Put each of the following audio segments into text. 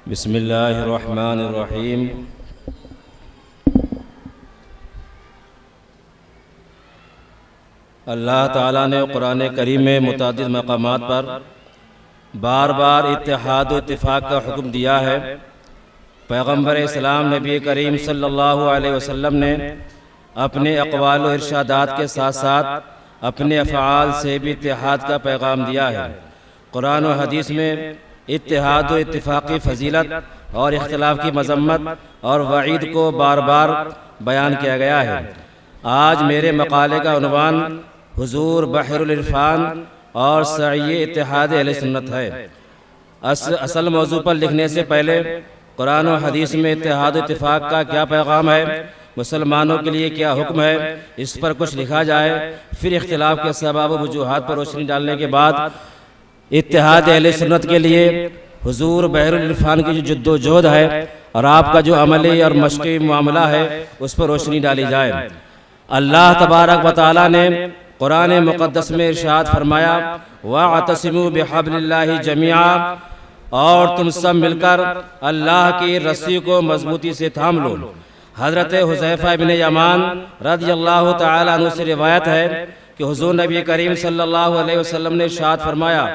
بسم اللہ الرحمن الرحیم۔ اللہ تعالیٰ نے قرآن کریم میں متعدد مقامات پر بار بار اتحاد و اتفاق کا حکم دیا ہے۔ پیغمبر اسلام نبی کریم صلی اللہ علیہ وسلم نے اپنے اقوال و ارشادات کے ساتھ ساتھ اپنے افعال سے بھی اتحاد کا پیغام دیا ہے۔ قرآن و حدیث میں اتحاد و اتفاقی فضیلت اور اختلاف کی مذمت اور وعید کو بار بار بیان کیا گیا ہے۔ آج میرے مقالے کا عنوان حضور بحر العرفان اور سعی اتحاد اہل سنت ہے۔ اصل موضوع پر لکھنے سے پہلے قرآن و حدیث میں اتحاد و اتفاق کا کیا پیغام ہے، مسلمانوں کے لیے کیا حکم ہے، اس پر کچھ لکھا جائے۔ پھر اختلاف کے اسباب و وجوہات پر روشنی ڈالنے کے بعد اتحاد اہل سنت کے لیے حضور بحر العرفان کی جو جد و جہد ہے اور آپ کا جو عملی اور مشقی معاملہ ہے اس پر روشنی ڈالی جائے۔ اللہ تبارک و تعالی نے قرآن مقدس میں ارشاد فرمایا وَاعْتَصِمُوا بِحَبْلِ اللَّهِ جَمِيعًا، اور تم سب مل کر اللہ کی رسی کو مضبوطی سے تھام لو۔ حضرت حذیفہ بن یمان رضی اللہ تعالی عنہ سے روایت ہے کہ حضور نبی کریم صلی اللہ علیہ وسلم نے ارشاد فرمایا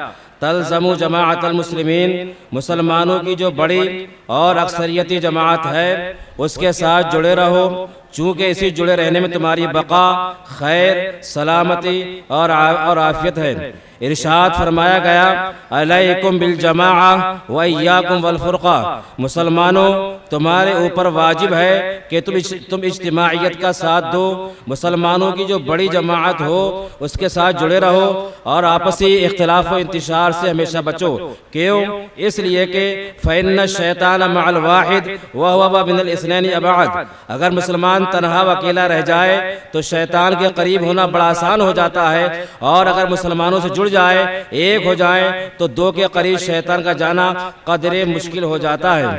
تلزموا جماعت المسلمین، مسلمانوں کی جو بڑی اور اکثریتی جماعت ہے اس کے ساتھ جڑے رہو، چونکہ اسی جڑے رہنے میں تمہاری بقا، خیر، سلامتی اور عافیت ہے۔ ارشاد فرمایا گیا علیکم بالجماعہ وایاکم والفرقہ، مسلمانوں تمہارے اوپر واجب ہے کہ تم اجتماعیت کا ساتھ دو، مسلمانوں کی جو بڑی جماعت ہو اس کے ساتھ جڑے رہو اور آپسی اختلاف و انتشار سے ہمیشہ بچو۔ کیوں؟ اس لیے کہ فإن الشیطان مع الواحد وهو من الاثنين ابعد، اگر مسلمان تنہا و اکیلا رہ جائے تو شیطان کے قریب ہونا بڑا آسان ہو جاتا ہے، اور اگر مسلمانوں سے جڑ جائے، ایک ہو جائیں تو دو کے قریب شیطان کا جانا قدرے مشکل ہو جاتا ہے۔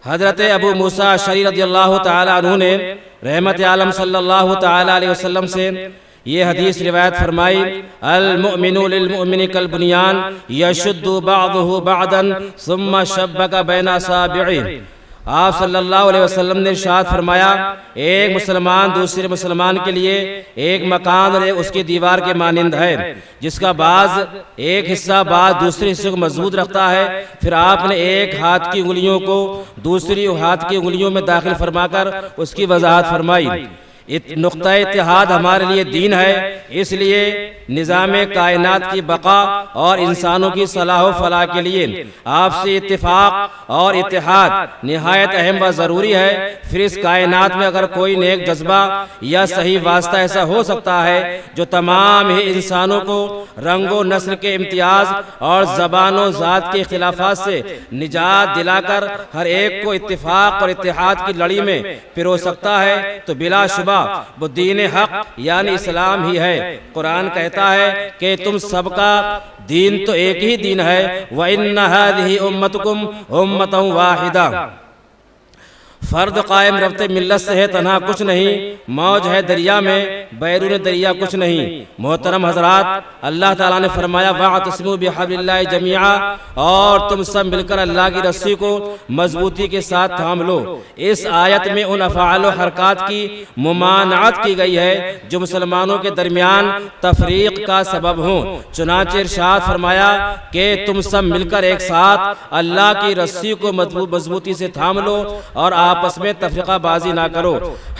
حضرت ابو موسیٰ اشعری رضی اللہ تعالی عنہ نے رحمت عالم صلی اللہ تعالی علیہ وسلم سے یہ حدیث روایت فرمائی المؤمن للمؤمن کالبنیان یشد بعضه بعضا ثم شبک بین اصابعہ۔ آپ صلی اللہ علیہ وسلم نے ارشاد فرمایا ایک مسلمان دوسرے مسلمان کے لیے ایک مکان اور اس کی دیوار کے مانند ہے، جس کا ایک حصہ بعض دوسرے حصے کو مضبوط رکھتا ہے۔ پھر آپ نے ایک ہاتھ کی انگلیوں کو دوسری ہاتھ کی انگلیوں میں داخل فرما کر اس کی وضاحت فرمائی۔ نقطہ اتحاد ہمارے لیے دین ہے، اس لیے نظام کائنات کی بقا اور انسانوں کی صلاح و فلاح کے لیے آپسی اتفاق اور اتحاد نہایت اہم و ضروری ہے۔ پھر اس کائنات میں اگر کوئی نیک جذبہ یا صحیح واسطہ ایسا ہو سکتا ہے جو تمام ہی انسانوں کو رنگ و نسل کے امتیاز اور زبان و ذات کے اختلافات سے نجات دلا کر ہر ایک کو اتفاق اور اتحاد کی لڑی میں پرو سکتا ہے تو بلا شبہ وہ دین حق یعنی اسلام ہی ہے۔ قرآن کہتا ہے کہ تم سب کا دین تو ایک ہی دین ہے وَإِنَّ هَذِهِ أُمَّتُكُمْ أُمَّةً وَاحِدَةً۔ فرد قائم ربط ملت سے ہے تنہا کچھ نہیں، موج ہے دریا میں بیرون دریا کچھ نہیں۔ محترم حضرات، اللہ تعالیٰ نے فرمایا وَاعْتَصِمُوا بِحَبْلِ اللَّهِ جَمِيعًا، اور تم سب مل کر اللہ کی رسی کو مضبوطی کے ساتھ تھام لو۔ اس آیت میں ان افعال و حرکات کی ممانعت کی گئی ہے جو مسلمانوں کے درمیان تفریق کا سبب ہوں۔ چنانچہ ارشاد فرمایا کہ تم سب مل کر ایک ساتھ اللہ کی رسی کو مضبوطی سے تھام لو اور آپس میں تفرقہ بازی نہ کرو۔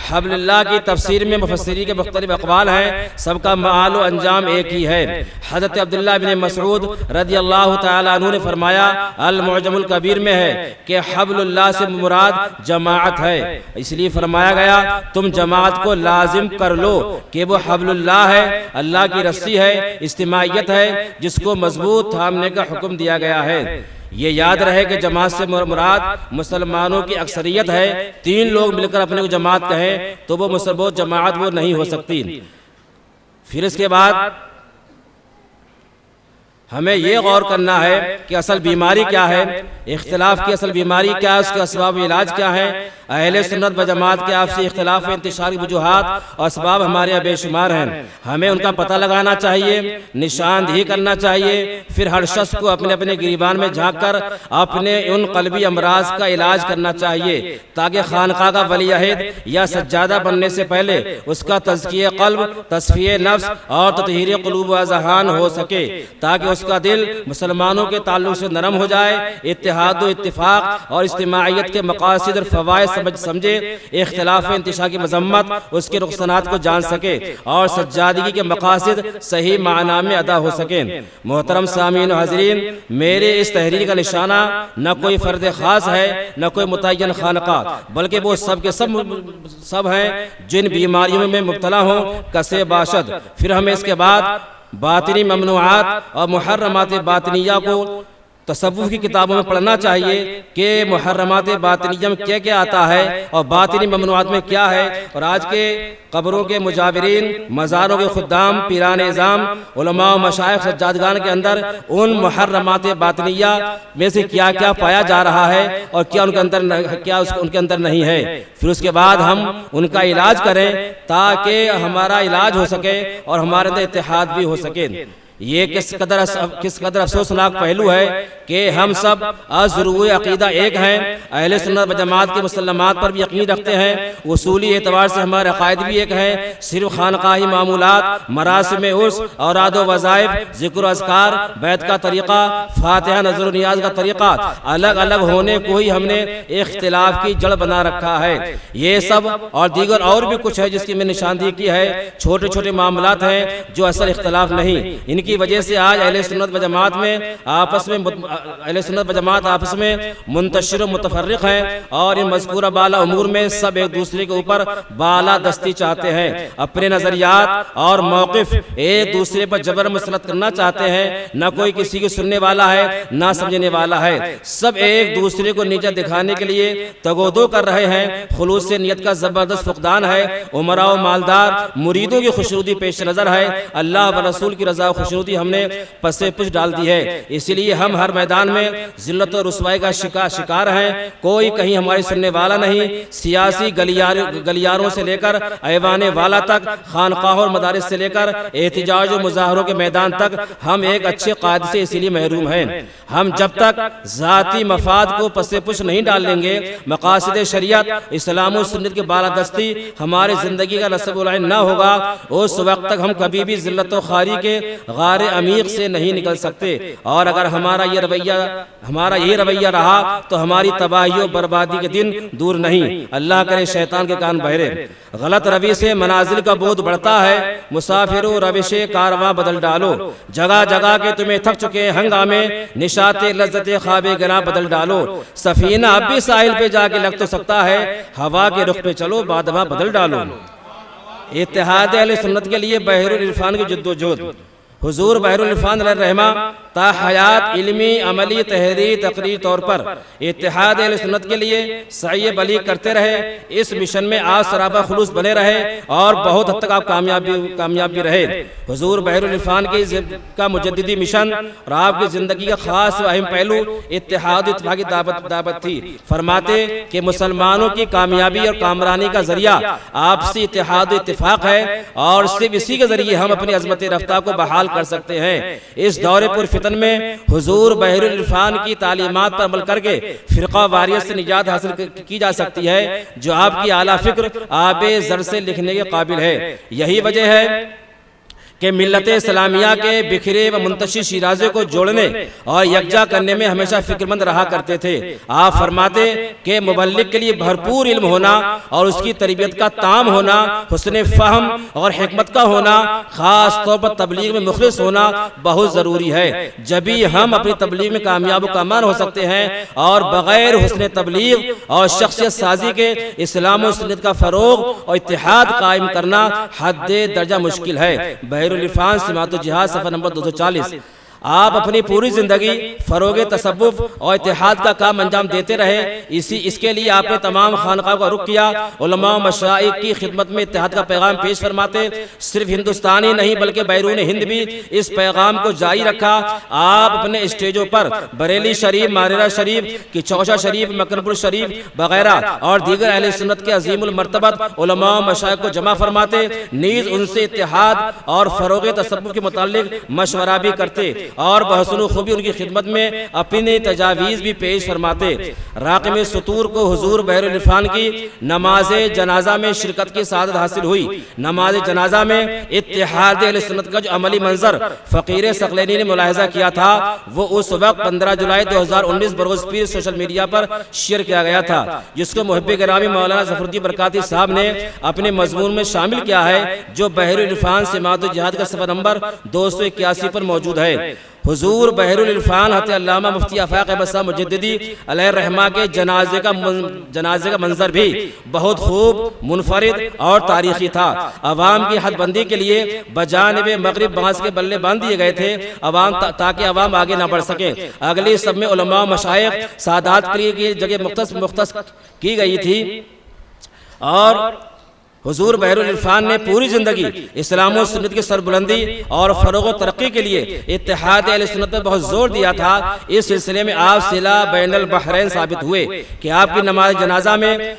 حبل اللہ کی تفسیر میں مفسرین کے مختلف اقوال ہیں، سب کا معال و انجام ایک ہی ہے۔ حضرت عبداللہ بن مسعود رضی اللہ تعالی عنہ نے فرمایا المعجم الکبیر میں ہے کہ حبل اللہ سے مراد جماعت ہے، اس لیے فرمایا گیا تم جماعت کو لازم کر لو کہ وہ حبل اللہ ہے، اللہ کی رسی ہے، اجتماعیت ہے جس کو مضبوط تھامنے کا حکم دیا گیا ہے۔ یہ یاد رہے کہ جماعت سے مراد مسلمانوں کی اکثریت ہے۔ تین لوگ مل کر اپنے کو جماعت کہیں تو وہ جماعت وہ نہیں ہو سکتی۔ پھر اس کے بعد ہمیں یہ غور کرنا ہے کہ اصل بیماری کیا ہے، اختلاف کی اصل بیماری کیا ہے، اس کے اسباب و علاج کیا ہے۔ اہل سنت و جماعت کے آپسی اختلاف و انتشاری وجوہات اور اسباب ہمارے یہاں بے شمار ہیں، ہمیں ان کا پتہ لگانا چاہیے، نشاندہی کرنا چاہیے، پھر ہر شخص کو اپنے اپنے گریبان میں جھانک کر اپنے ان قلبی امراض کا علاج کرنا چاہیے، تاکہ خانقاہ کا ولی عہد یا سجادہ بننے سے پہلے اس کا تزکیہ قلب، تصفیہ نفس اور تطہیر قلوب و اذہان ہو سکے، تاکہ اس کا دل مسلمانوں کے تعلق سے نرم ہو جائے، اتحاد و اتفاق اور اجتماعیت کے مقاصد اور فوائد سمجھے، اختلاف و انتشار کی مذمت، اس کے نقصانات کو جان سکے اور سجادگی کے مقاصد صحیح معنی میں ادا ہو سکیں۔ محترم سامعین و حاضرین، میرے اس تحریر کا نشانہ نہ کوئی فرد خاص ہے، نہ کوئی متعین خانقاہ، بلکہ وہ سب کے سب ہیں جن بیماریوں میں مبتلا ہوں کسے باشد۔ پھر ہمیں اس کے بعد باطنی ممنوعات اور محرمات باطنیہ کو تصوف کی کتابوں میں پڑھنا چاہیے کہ محرمات باطنیہ میں کیا کیا آتا ہے اور باطنی ممنوعات میں کیا ہے، اور آج کے قبروں کے مجاورین، مزاروں کے خدام، پیران اعظام، علماء و مشائخ سجادگان کے اندر ان محرمات باطنیہ میں سے کیا کیا پایا جا رہا ہے اور کیا ان کے اندر نہیں ہے، پھر اس کے بعد ہم ان کا علاج کریں تاکہ ہمارا علاج ہو سکے اور ہمارے اندر اتحاد بھی ہو سکے۔ یہ کس قدر افسوسناک پہلو ہے کہ ہم سب ازروع عقیدہ ایک ہیں، اہل سنت و جماعت کے مسلمات پر بھی یقین رکھتے ہیں، اصولی اعتبار سے ہمارے عقائد بھی ایک ہیں، صرف خانقاہی معمولات، مراسم عرس، اوراد و وظائف، ذکر و اذکار، بیت کا طریقہ، فاتحہ نظر و نیاز کا طریقہ الگ الگ ہونے کو ہی ہم نے اختلاف کی جڑ بنا رکھا ہے۔ یہ سب اور دیگر اور بھی کچھ ہے جس کی میں نشاندہی کی ہے، چھوٹے چھوٹے معاملات ہیں جو اصل اختلاف نہیں، ان کی وجہ سے آج اہل سنت و جماعت آپس میں منتشر و متفرق ہیں اور ان مذکورہ بالا امور میں سب ایک دوسرے کے اوپر بالا دستی چاہتے ہیں، اپنے نظریات اور موقف ایک دوسرے پر جبر مسلط کرنا چاہتے ہیں، نہ کوئی کسی کو سننے والا ہے نہ سمجھنے والا ہے، سب ایک دوسرے کو نیچا دکھانے کے لیے تگودو کر رہے ہیں، خلوص سے نیت کا زبردست فقدان ہے، عمراء و مالدار مریدوں کی خوشنودی پیش نظر ہے، اللہ و رسول کی رضا و خوشنودی ہم نے پسے پش ڈال دی ہے، اس لیے ہم ہر میدان میں ذلت و رسوائی کا شکار ہیں، کوئی کہیں ہماری سننے والا نہیں، سیاسی گلیاروں سے لے کر ایوان والا تک، خانقاہ اور مدارس سے لے کر احتجاج و مظاہروں کے میدان تک ہم ایک اچھے قائد سے اسی لیے محروم ہیں۔ ہم جب تک ذاتی مفاد کو پسے پش نہیں ڈال لیں گے، مقاصد شریعت، اسلام و سنت کے بالادستی ہماری زندگی کا نصب العین نہ ہوگا، اس وقت تک ہم کبھی بھی ذلت و خواری کے غار عمیق سے نہیں نکل سکتے، اور اگر ہمارا یہ رویہ رہا تو ہماری تباہی و بربادی کے دن دور نہیں، اللہ کرے شیطان کے کان بہرے۔ غلط روی سے منازل کا بودھ بڑھتا ہے، مسافرو روش کارواں بدل ڈالو، جگہ جگہ کے تمہیں تھک چکے ہنگامے، نشاط لذت خواب گراں بدل ڈالو، سفینہ اب بھی ساحل پہ جا کے لگ تو سکتا ہے، ہوا کے رخ پہ چلو بادواں بدل ڈالو۔ اتحاد اہل سنت کے لیے بحر العرفان کی جد و جہد۔ حضور بحر العرفان علیہ الرحمہ تا حیات علمی، عملی، تحریری، تقریری طور پر اتحاد اہل سنت کے لیے سعی بلیغ کرتے رہے، اس مشن میں آج سرابہ خلوص بنے رہے اور بہت حد تک آپ کامیاب بھی رہے۔ حضور بحر العرفان کا مجددی مشن اور آپ کی زندگی کا خاص و اہم پہلو اتحاد و اتفاق کی دعوت تھی، فرماتے کہ مسلمانوں کی کامیابی اور کامرانی کا ذریعہ آپسی اتحاد و اتفاق ہے، اور صرف اسی کے ذریعے ہم اپنی عظمت رفتہ کو بحال کر سکتے ہیں۔ اس دور پر فتن میں حضور بحر العرفان کی تعلیمات پر عمل کر کے فرقہ واریت سے نجات حاصل کی جا سکتی ہے، جو آپ کی اعلیٰ فکر آب زر سے لکھنے کے قابل ہے۔ یہی وجہ ہے کہ ملت اسلامیہ کے بکھرے و منتشر شیرازے کو جوڑنے اور یکجا کرنے میں ہمیشہ فکرمند رہا کرتے تھے۔ آپ فرماتے کہ مبلغ کے لیے بھرپور علم ہونا اور اس کی تربیت کا تام ہونا، حسن فہم اور حکمت کا ہونا، خاص طور پر تبلیغ میں مخلص ہونا بہت ضروری ہے، جبھی ہم اپنی تبلیغ میں کامیاب و کامان ہو سکتے ہیں، اور بغیر حسن تبلیغ اور شخصیت سازی کے اسلام و سنت کا فروغ اور اتحاد قائم کرنا حد درجہ مشکل ہے۔ بحر العرفان سماعت و جہاد صفحہ نمبر 240۔ آپ اپنی پوری زندگی فروغ تصوف اور اتحاد کا کام انجام دیتے رہے۔ اس کے لیے آپ نے تمام خانقاہ کا رخ کیا، علماء و مشائخ کی خدمت میں اتحاد کا پیغام پیش فرماتے، صرف ہندوستانی نہیں بلکہ بیرون ہند بھی اس پیغام کو جاری رکھا۔ آپ اپنے اسٹیجوں پر بریلی شریف، ماریرا شریف، کچوشا شریف، مکن پور شریف وغیرہ اور دیگر اہل سنت کے عظیم المرتبت علماء و مشائخ کو جمع فرماتے، نیز ان سے اتحاد اور فروغ تصوف کے متعلق مشورہ بھی کرتے اور بحسن و خوبی ان کی خدمت میں اپنی تجاویز بھی پیش فرماتے۔ راقم سطور کو حضور بحر العرفان کی نماز جنازہ میں شرکت کی سعادت حاصل ہوئی۔ نماز جنازہ میں اتحاد اہل سنت کا جو عملی منظر فقیر ثقلینی نے ملاحظہ کیا تھا وہ اس وقت 15 جولائی 2019 بروز پیر سوشل میڈیا پر شیئر کیا گیا تھا، جس کو محب گرامی مولانا ظفر الدین برکاتی صاحب نے اپنے مضمون میں شامل کیا ہے، جو بحر العرفان سماعت الجہاد کا صفحہ نمبر 281 پر موجود ہے۔ حضور بحر العرفان حضرت علامہ مفتی آفاق احمد صاحب مجددی علیہ الرحمہ کے جنازے کا منظر بھی بہت خوب، منفرد اور تاریخی تھا۔ عوام کی حد بندی کے لیے بجانب مغرب بانس کے بلے باندھ دیے گئے تھے تاکہ عوام آگے نہ بڑھ سکیں۔ اگلی سب میں علماء و مشائخ سادات کے لیے جگہ مختص کی گئی تھی اور حضور بحر العرفان نے پوری زندگی اسلام و سنت کی سربلندی اور فروغ و ترقی کے لیے اتحاد اہل سنت پر بہت زور دیا تھا۔ اس سلسلے میں آپ صلہ بین البحرین ثابت ہوئے کہ آپ کی نماز جنازہ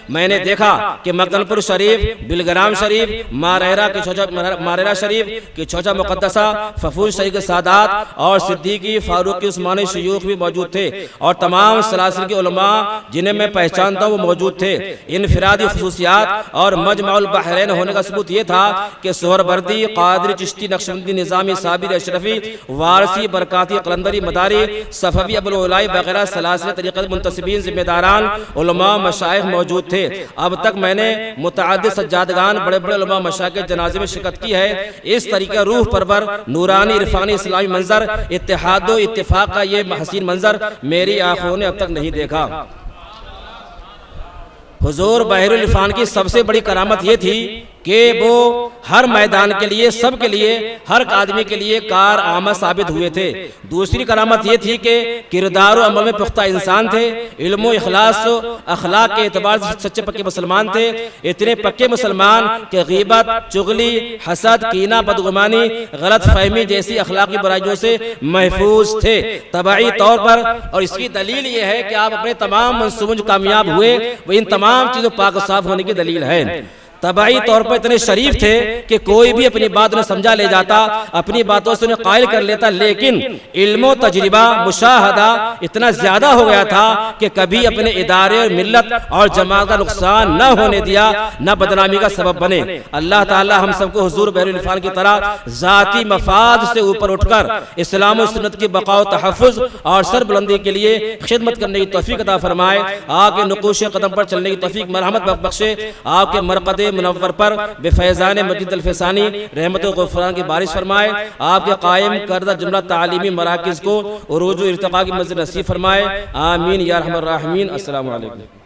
میں نے دیکھا کہ مکن پور شریف، بلگرام شریف، ماریرا شریف کی چوچا مقدسہ، ففون شریف کے سادات اور صدیقی فاروقی عثمانی شیوخ بھی موجود تھے اور تمام سلاسل کے علماء جنہیں میں پہچانتا ہوں وہ موجود تھے۔ انفرادی خصوصیات اور مجمع بحرین ہونے کا ثبوت یہ تھا کہ سہروردی، قادری، چشتی، نقشبندی، نظامی، صابری، اشرفی، وارثی، برکاتی، قلندری، مداری، صفوی، ابوالعلائی وغیرہ سلاسل طریقت منتسبین، ذمہ داران، علماء مشائخ موجود تھے۔ اب تک میں نے متعدد سجادگان، بڑے بڑے علماء مشائخ کے جنازے میں شرکت کی ہے۔ اس طریقہ روح پرور، نورانی، عرفانی، اسلامی منظر، اتحاد و اتفاق کا یہ حسین منظر میری آنکھوں نے اب تک نہیں دیکھا۔ حضور بحر العرفان کی سب سے بڑی کرامت یہ تھی کہ وہ ہر میدان کے لیے، سب کے لیے، ہر آدمی کے لیے کارآمد ثابت ہوئے تھے۔ دوسری کرامت یہ تھی کہ کردار و عمل میں پختہ انسان تھے، علم و اخلاص و اخلاق کے اعتبار سے سچے پکے مسلمان تھے، اتنے پکے مسلمان کہ غیبت، چغلی، حسد، کینہ، بدگمانی، غلط فہمی جیسی اخلاقی برائیوں سے محفوظ تھے طبعی طور پر۔ اور اس کی دلیل یہ ہے کہ آپ اپنے تمام منصوبوں جو کامیاب ہوئے وہ ان تمام چیزوں پاک و صاف ہونے کی دلیل ہے۔ طبعی طور پر اتنے شریف تھے کہ کوئی بھی اپنی بات انہیں سمجھا لے جاتا، اپنی باتوں سے انہیں قائل کر لیتا، لیکن علم و تجربہ، مشاہدہ اتنا زیادہ ہو گیا تھا کہ کبھی اپنے ادارے اور ملت اور جماعت کا نقصان نہ ہونے دیا، نہ بدنامی کا سبب بنے۔ اللہ تعالی ہم سب کو حضور بحر العرفان کی طرح ذاتی مفاد سے اوپر اٹھ کر اسلام و سنت کی بقا و تحفظ اور سربلندی کے لیے خدمت کرنے کی توفیق عطا فرمائے۔ آپ کے نقوش قدم پر چلنے کی توفیق مرحمت بخشے۔ آپ کے مرقد منور پر بفیضان مجید الفسانی رحمت و غفران کی بارش فرمائے۔ آپ کے قائم کردہ جملہ تعلیمی مراکز کو عروج و ارتقاء کی منزل نصیب فرمائے۔ آمین یا ارحم الراحمین۔ السلام علیکم۔